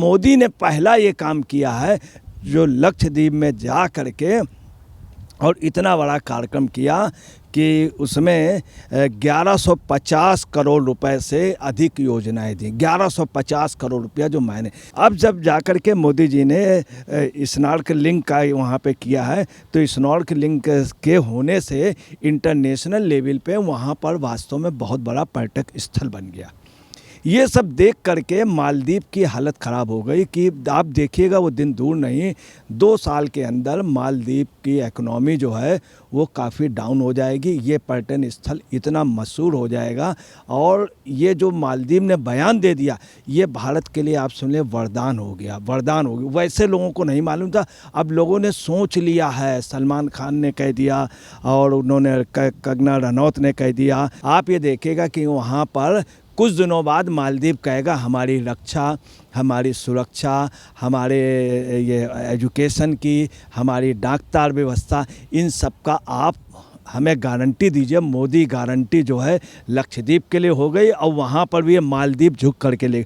मोदी ने पहला ये काम किया है जो लक्षद्वीप में जा कर के और इतना बड़ा कार्यक्रम किया कि उसमें 1150 करोड़ रुपए से अधिक योजनाएं दी। 1150 करोड़ रुपया जो मैंने अब जब जाकर के मोदी जी ने स्नॉर्क लिंक का वहाँ पे किया है, तो स्नॉर्क लिंक के होने से इंटरनेशनल लेवल पे वहाँ पर वास्तव में बहुत बड़ा पर्यटक स्थल बन गया। ये सब देख करके मालदीव की हालत ख़राब हो गई कि आप देखिएगा वो दिन दूर नहीं, 2 साल के अंदर मालदीव की इकोनॉमी जो है वो काफ़ी डाउन हो जाएगी। ये पर्यटन स्थल इतना मशहूर हो जाएगा और ये जो मालदीव ने बयान दे दिया ये भारत के लिए आप सुन लें वरदान हो गया, वरदान हो गया। वैसे लोगों को नहीं मालूम था, अब लोगों ने सोच लिया है। सलमान खान ने कह दिया और उन्होंने कंगना रनौत ने कह दिया। आप ये देखिएगा कि वहाँ पर कुछ दिनों बाद मालदीव कहेगा हमारी रक्षा, हमारी सुरक्षा, हमारे ये एजुकेशन की, हमारी डाकतार व्यवस्था, इन सब का आप हमें गारंटी दीजिए। मोदी गारंटी जो है लक्षद्वीप के लिए हो गई और वहाँ पर भी मालदीव झुक करके ले।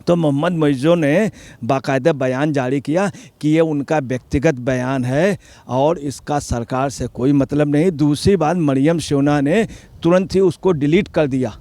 तो मोहम्मद मोइज़ो ने बाकायदा बयान जारी किया कि ये उनका व्यक्तिगत बयान है और इसका सरकार से कोई मतलब नहीं। दूसरी बात, मरियम शोना ने तुरंत ही उसको डिलीट कर दिया,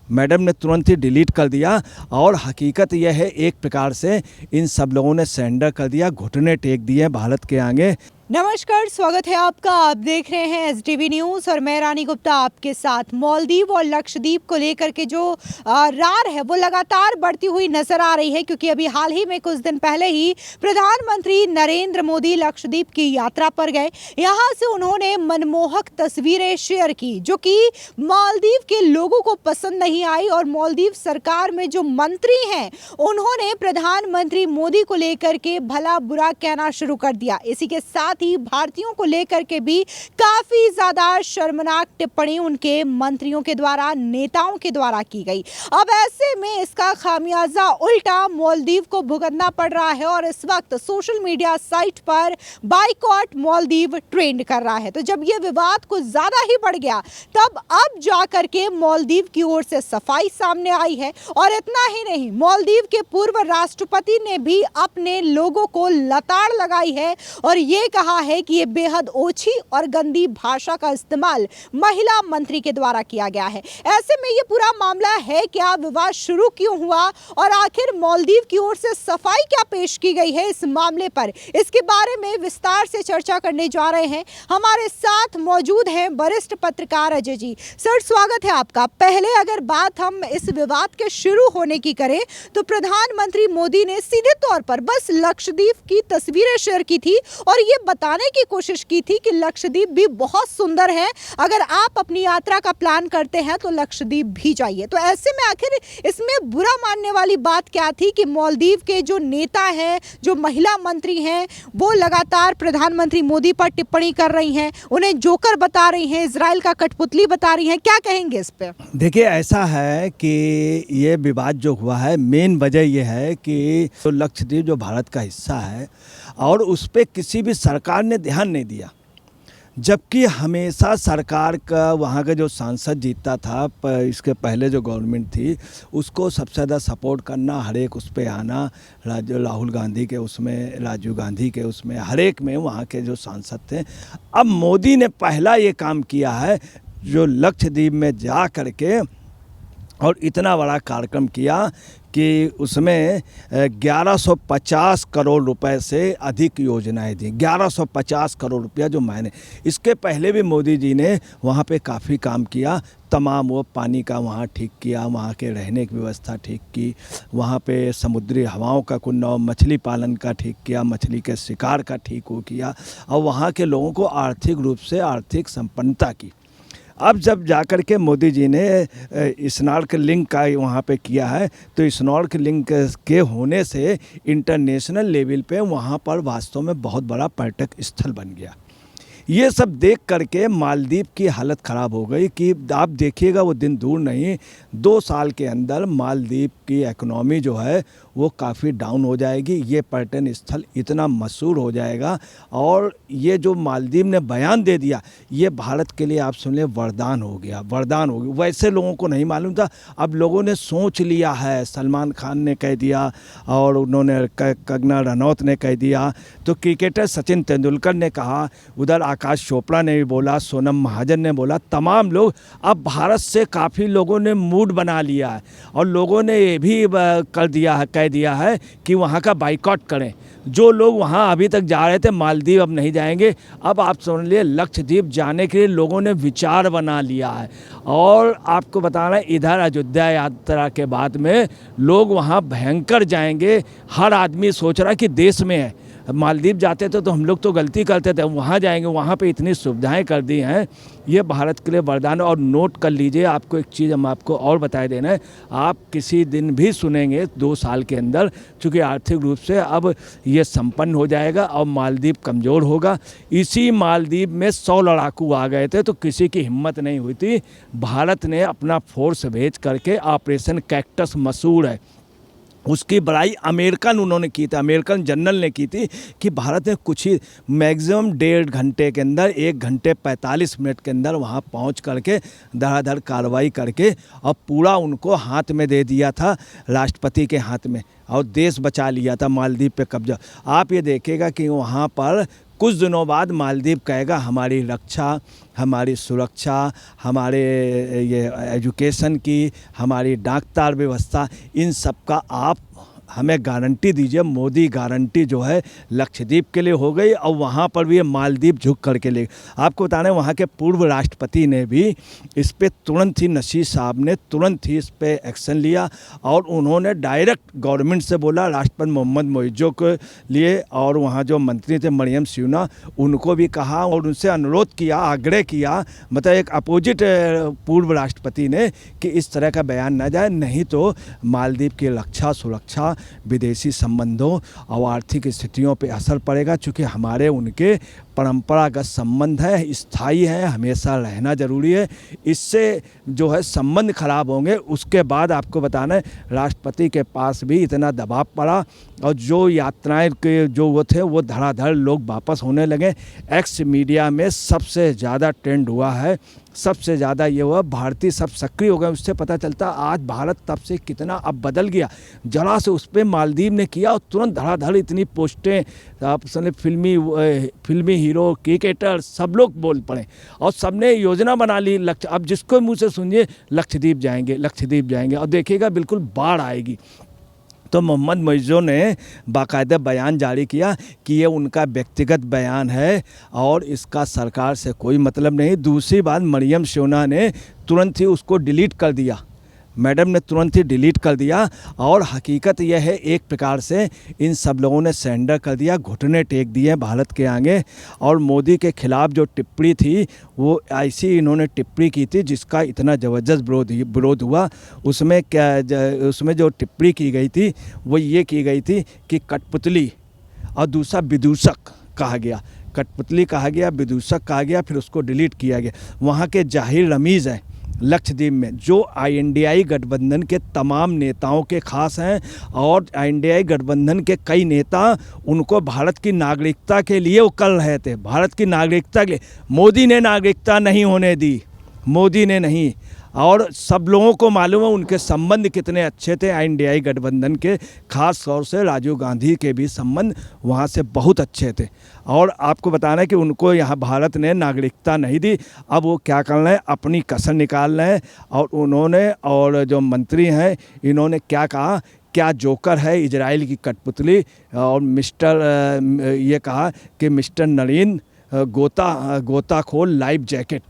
मैडम ने तुरंत ही डिलीट कर दिया। और हकीकत यह है एक प्रकार से इन सब लोगों ने सरेंडर कर दिया, घुटने टेक दिए भारत के आगे। नमस्कार, स्वागत है आपका। आप देख रहे हैं एसटीवी न्यूज़ और मैं रानी गुप्ता आपके साथ। मालदीव और लक्षद्वीप को लेकर के जो रार है वो लगातार बढ़ती हुई नजर आ रही है, क्योंकि अभी हाल ही में कुछ दिन पहले ही प्रधानमंत्री नरेंद्र मोदी लक्षद्वीप की यात्रा पर गए। यहाँ से उन्होंने मनमोहक तस्वीरें शेयर की जो कि मालदीव के लोगों को पसंद नहीं आई और मालदीव सरकार में जो मंत्री हैं उन्होंने प्रधानमंत्री मोदी को लेकर के भला बुरा कहना शुरू कर दिया। इसी के साथ ही भारतीयों को लेकर के भी काफी ज्यादा शर्मनाक टिप्पणी उनके मंत्रियों के द्वारा, नेताओं के द्वारा की गई। अब ऐसे में इसका खामियाजा उल्टा मालदीव को भुगतना पड़ रहा है और इस वक्त सोशल मीडिया साइट पर बाइकॉट मालदीव ट्रेंड कर रहा है। तो जब ये विवाद कुछ ज्यादा ही बढ़ गया तब अब जाकर के मालदीव की ओर से सफाई सामने आई है। और इतना ही नहीं, मालदीव के पूर्व राष्ट्रपति ने भी अपने लोगों को लताड़ लगाई है और ये कहा है कि ये बेहद ओछी और गंदी भाषा का इस्तेमाल महिला मंत्री के द्वारा किया गया है। ऐसे में ये पूरा मामला है क्या, विवाद शुरू क्यों हुआ और आखिर मालदीव की ओर से सफाई क्या पेश की गई है इस मामले पर, इसके बारे में विस्तार से चर्चा करने जा रहे हैं। हमारे साथ मौजूद हैं वरिष्ठ पत्रकार अजय जी। सर, स्वागत है आपका। पहले अगर बात हम इस विवाद के शुरू होने की करें तो प्रधानमंत्री मोदी ने सीधे तौर पर बस लक्षद्वीप की तस्वीरें शेयर की थी और ये बताने की कोशिश की थी कि लक्षद्वीप भी बहुत सुंदर है, अगर आप अपनी यात्रा का प्लान करते हैं तो लक्षद्वीप भी जाइए। तो ऐसे में आखिर इसमें बुरा मानने वाली बात क्या थी कि मालदीव के जो नेता हैं, जो महिला मंत्री हैं, वो लगातार प्रधानमंत्री मोदी पर टिप्पणी कर रही हैं, उन्हें जोकर बता रही हैं, इजराइल का कठपुतली बता रही हैं। क्या कहेंगे इस पे? देखिए, ऐसा है कि ये विवाद जो हुआ है, मेन वजह यह है कि तो लक्षद्वीप जो भारत का हिस्सा है और उस पर किसी भी सरकार ने ध्यान नहीं दिया, जबकि हमेशा सरकार का वहाँ का जो सांसद जीतता था, इसके पहले जो गवर्नमेंट थी उसको सबसे ज़्यादा सपोर्ट करना, हर एक उस पर आना, राहुल गांधी के उसमें, राजीव गांधी के उसमें, हर एक में वहाँ के जो सांसद थे। अब मोदी ने पहला ये काम किया है जो लक्षद्वीप में जा कर के और इतना बड़ा कार्यक्रम किया कि उसमें 1150 करोड़ रुपए से अधिक योजनाएं दी। 1150 करोड़ रुपया जो मैंने, इसके पहले भी मोदी जी ने वहाँ पे काफ़ी काम किया। तमाम वो पानी का वहाँ ठीक किया, वहाँ के रहने की व्यवस्था ठीक की, वहाँ पे समुद्री हवाओं का कुन्ना, मछली पालन का ठीक किया, मछली के शिकार का ठीक हो किया और वहाँ के लोगों को आर्थिक रूप से आर्थिक संपन्नता की। अब जब जाकर के मोदी जी ने स्नॉर्क लिंक का वहाँ पे किया है, तो स्नॉर्क लिंक के होने से इंटरनेशनल लेवल पे वहाँ पर वास्तव में बहुत बड़ा पर्यटक स्थल बन गया। ये सब देख करके मालदीव की हालत ख़राब हो गई कि आप देखिएगा वो दिन दूर नहीं, 2 साल के अंदर मालदीव की इकोनॉमी जो है वो काफ़ी डाउन हो जाएगी। ये पर्यटन स्थल इतना मशहूर हो जाएगा और ये जो मालदीव ने बयान दे दिया, ये भारत के लिए आप सुन लें वरदान हो गया, वरदान हो गया। वैसे लोगों को नहीं मालूम था, अब लोगों ने सोच लिया है। सलमान खान ने कह दिया और उन्होंने कंगना रनौत ने कह दिया, तो क्रिकेटर सचिन तेंदुलकर ने कहा, उधर आकाश चोपड़ा ने भी बोला, सोनम महाजन ने बोला, तमाम लोग अब भारत से काफ़ी लोगों ने मूड बना लिया है और लोगों ने ये भी कर दिया है, कह दिया है कि वहाँ का बाइकआउट करें। जो लोग वहाँ अभी तक जा रहे थे मालदीव अब नहीं जाएंगे। अब आप सुन लिए लक्षद्वीप जाने के लिए लोगों ने विचार बना लिया है। और आपको बता रहे हैं इधर अयोध्या यात्रा के बाद में लोग वहाँ भयंकर जाएंगे। हर आदमी सोच रहा है कि देश में है। मालदीव जाते थे तो हम लोग तो गलती करते थे, वहाँ जाएंगे, वहाँ पे इतनी सुविधाएं कर दी हैं। ये भारत के लिए वरदान। और नोट कर लीजिए, आपको एक चीज़ हम आपको और बता देना है, आप किसी दिन भी सुनेंगे 2 साल के अंदर, चूँकि आर्थिक रूप से अब ये संपन्न हो जाएगा और मालदीव कमज़ोर होगा। इसी मालदीव में 100 लड़ाकू आ गए थे तो किसी की हिम्मत नहीं हुई थी। भारत ने अपना फोर्स भेज करके ऑपरेशन कैक्टस मशहूर है, उसकी बड़ाई अमेरिकन उन्होंने की थी, अमेरिकन जनरल ने की थी कि भारत ने कुछ ही मैक्सिमम 1.5 घंटे के अंदर, 1 घंटे 45 मिनट के अंदर वहाँ पहुँच करके धड़ाधड़ कार्रवाई करके और पूरा उनको हाथ में दे दिया था, राष्ट्रपति के हाथ में, और देश बचा लिया था मालदीव पे कब्जा। आप ये देखिएगा कि वहाँ पर कुछ दिनों बाद मालदीव कहेगा हमारी रक्षा, हमारी सुरक्षा, हमारे ये एजुकेशन की, हमारी डाकतार व्यवस्था, इन सब का आप हमें गारंटी दीजिए। मोदी गारंटी जो है लक्षद्वीप के लिए हो गई और वहाँ पर भी ये मालदीव झुक करके ले। आपको बताना है वहाँ के पूर्व राष्ट्रपति ने भी इस पे तुरंत ही, नशीद साहब ने तुरंत ही इस पे एक्शन लिया और उन्होंने डायरेक्ट गवर्नमेंट से बोला, राष्ट्रपति मोहम्मद मोइज्जो के लिए, और वहाँ जो मंत्री थे मरियम सियूना, उनको भी कहा और उनसे अनुरोध किया, आग्रह किया, मतलब एक अपोजिट पूर्व राष्ट्रपति ने, कि इस तरह का बयान न जाए, नहीं तो मालदीव की रक्षा, सुरक्षा, विदेशी संबंधों और आर्थिक स्थितियों पे असर पड़ेगा। चूँकि हमारे उनके परंपरागत संबंध है, स्थायी है, हमेशा रहना ज़रूरी है। इससे जो है संबंध खराब होंगे। उसके बाद आपको बताना है राष्ट्रपति के पास भी इतना दबाव पड़ा और जो यात्राएं के जो वो थे वो धड़ाधड़ लोग वापस होने लगे। एक्स मीडिया में सबसे ज़्यादा ट्रेंड हुआ है, सबसे ज़्यादा ये हुआ, भारतीय सब सक्रिय हो गए। उससे पता चलता आज भारत तब से कितना अब बदल गया। जरा से उस पर मालदीव ने किया और तुरंत धड़ाधड़ इतनी पोस्टें, आप समझे फिल्मी हीरो, क्रिकेटर, सब लोग बोल पड़े और सबने योजना बना ली। अब जिसको मुँह से सुनिए लक्षद्वीप जाएंगे, लक्षद्वीप जाएंगे, और देखिएगा बिल्कुल बाढ़ आएगी। तो मोहम्मद मोइज्जो ने बाकायदा बयान जारी किया कि ये उनका व्यक्तिगत बयान है और इसका सरकार से कोई मतलब नहीं। दूसरी बात, मरियम सियूना ने तुरंत ही उसको डिलीट कर दिया, मैडम ने तुरंत ही डिलीट कर दिया। और हकीकत यह है, एक प्रकार से इन सब लोगों ने सरेंडर कर दिया, घुटने टेक दिए भारत के आगे। और मोदी के खिलाफ जो टिप्पणी थी वो ऐसी इन्होंने टिप्पणी की थी जिसका इतना ज़बरदस्त विरोध हुआ। उसमें जो टिप्पणी की गई थी वो ये की गई थी कि कठपुतली और दूसरा विदूषक कहा गया, कठपुतली कहा गया, विदूषक कहा गया, फिर उसको डिलीट किया गया। वहाँ के जाहिर रमीज़ हैं लक्षद्वीप में जो INDI गठबंधन के तमाम नेताओं के खास हैं और INDI गठबंधन के कई नेता उनको भारत की नागरिकता के लिए वो कर रहे थे, भारत की नागरिकता के लिए। मोदी ने नागरिकता नहीं होने दी, मोदी ने नहीं। और सब लोगों को मालूम है उनके संबंध कितने अच्छे थे INDI गठबंधन के, खास तौर से राजीव गांधी के भी संबंध वहाँ से बहुत अच्छे थे। और आपको बताना है कि उनको यहाँ भारत ने नागरिकता नहीं दी। अब वो क्या कर रहे हैं, अपनी कसर निकाल रहे हैं। और उन्होंने, और जो मंत्री हैं इन्होंने क्या कहा, क्या जोकर है इजराइल की कठपुतली, और ये कहा कि मिस्टर नरीन गोताखोर लाइफ जैकेट,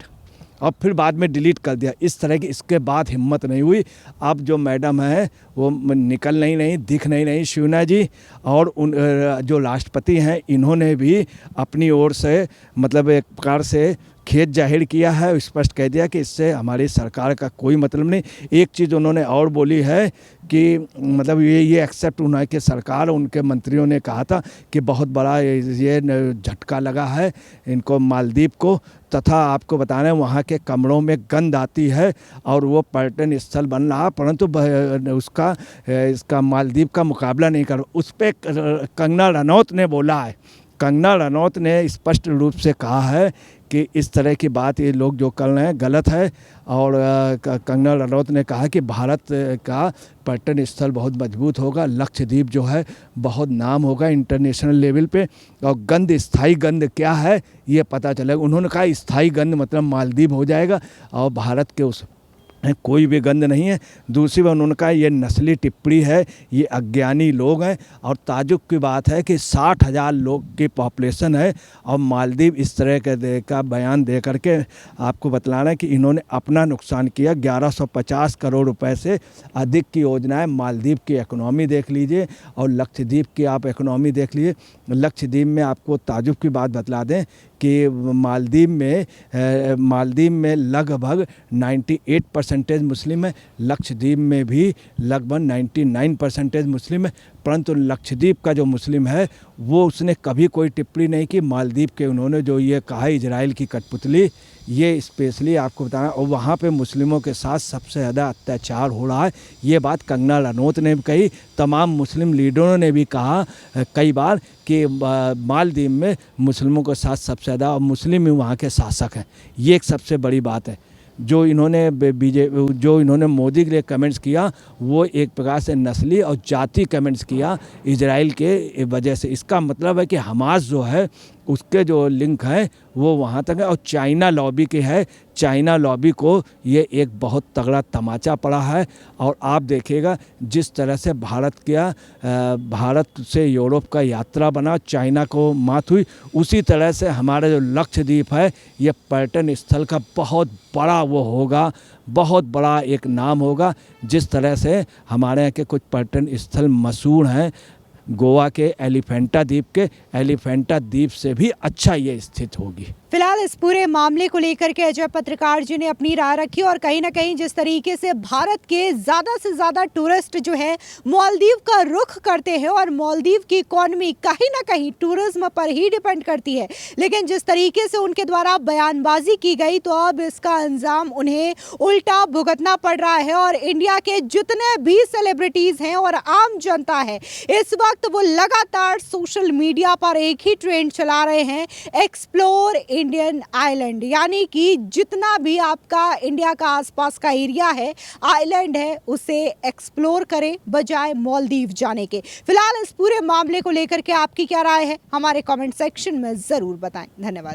और फिर बाद में डिलीट कर दिया। इस तरह की इसके बाद हिम्मत नहीं हुई। अब जो मैडम है वो निकल नहीं दिख नहीं सियूना जी, और उन जो राष्ट्रपति हैं इन्होंने भी अपनी ओर से, मतलब एक प्रकार से खेद जाहिर किया है, स्पष्ट कह दिया कि इससे हमारी सरकार का कोई मतलब नहीं। एक चीज़ उन्होंने और बोली है कि मतलब ये एक्सेप्ट उन्होंने कि सरकार, उनके मंत्रियों ने कहा था कि बहुत बड़ा ये झटका लगा है इनको मालदीव को, तथा आपको बताना है वहाँ के कमरों में गंध आती है और वो पर्यटन स्थल बन रहा, परंतु इसका मालदीव का मुकाबला नहीं कर। उस पर कंगना रनौत ने बोला है, कंगना रनौत ने स्पष्ट रूप से कहा है कि इस तरह की बात ये लोग जो कर रहे हैं गलत है। और कंगना रनौत ने कहा कि भारत का पर्यटन स्थल बहुत मजबूत होगा, लक्षद्वीप जो है बहुत नाम होगा इंटरनेशनल लेवल पे। और गंध, स्थायी गंध क्या है ये पता चलेगा। उन्होंने कहा स्थायी गंध मतलब मालदीव हो जाएगा और भारत के उस कोई भी गंध नहीं है। दूसरी बात उन्होंने कहा ये नस्ली टिप्पणी है, ये अज्ञानी लोग हैं। और ताज्जुब की बात है कि 60,000 लोग की पॉपुलेशन है और मालदीव इस तरह का बयान दे करके आपको बतलाना है कि इन्होंने अपना नुकसान किया। 1150 करोड़ रुपए से अधिक की योजनाएं। मालदीव की इकोनॉमी देख लीजिए और लक्षद्वीप की आप इकोनॉमी देख लीजिए। लक्षद्वीप में आपको ताज्जुब की बात बतला दें कि मालदीव में लगभग 98% मुस्लिम है, लक्षद्वीप में भी लगभग 99% मुस्लिम है। परंतु लक्षद्वीप का जो मुस्लिम है वो उसने कभी कोई टिप्पणी नहीं की। मालदीव के उन्होंने जो ये कहा इजराइल की कठपुतली, ये स्पेशली आपको बताना। और वहाँ पे मुस्लिमों के साथ सबसे ज़्यादा अत्याचार हो रहा है, ये बात कंगना रनौत ने भी कही। तमाम मुस्लिम लीडरों ने भी कहा कई बार कि मालदीव में मुस्लिमों के साथ सबसे ज़्यादा, और मुस्लिम ही वहाँ के शासक हैं। ये एक सबसे बड़ी बात है। जो इन्होंने मोदी के लिए कमेंट्स किया वो एक प्रकार से नस्ली और जाति कमेंट्स किया इजराइल के वजह से। इसका मतलब है कि हमास जो है उसके जो लिंक है वो वहाँ तक है। और चाइना लॉबी के है, चाइना लॉबी को ये एक बहुत तगड़ा तमाचा पड़ा है। और आप देखिएगा जिस तरह से भारत से यूरोप का यात्रा बना, चाइना को मात हुई, उसी तरह से हमारा जो लक्षद्वीप है ये पर्यटन स्थल का बहुत बड़ा वो होगा, बहुत बड़ा एक नाम होगा। जिस तरह से हमारे यहाँ के कुछ पर्यटन स्थल मशहूर हैं, गोवा के एलिफेंटा द्वीप से भी अच्छा ये स्थित होगी। फिलहाल इस पूरे मामले को लेकर के अजय पत्रकार जी ने अपनी राय रखी और कहीं ना कहीं जिस तरीके से भारत के ज़्यादा से ज़्यादा टूरिस्ट जो है मालदीव का रुख करते हैं और मालदीव की इकॉनमी कहीं ना कहीं टूरिज्म पर ही डिपेंड करती है, लेकिन जिस तरीके से उनके द्वारा बयानबाजी की गई तो अब इसका अंजाम उन्हें उल्टा भुगतना पड़ रहा है। और इंडिया के जितने भी सेलिब्रिटीज़ हैं और आम जनता है इस वक्त वो लगातार सोशल मीडिया पर एक ही ट्रेंड चला रहे हैं, एक्सप्लोर इंडियन आइलैंड, यानी कि जितना भी आपका इंडिया का आसपास का एरिया है, आइलैंड है, उसे एक्सप्लोर करें बजाय मालदीव जाने के। फिलहाल इस पूरे मामले को लेकर के आपकी क्या राय है हमारे कमेंट सेक्शन में ज़रूर बताएं। धन्यवाद।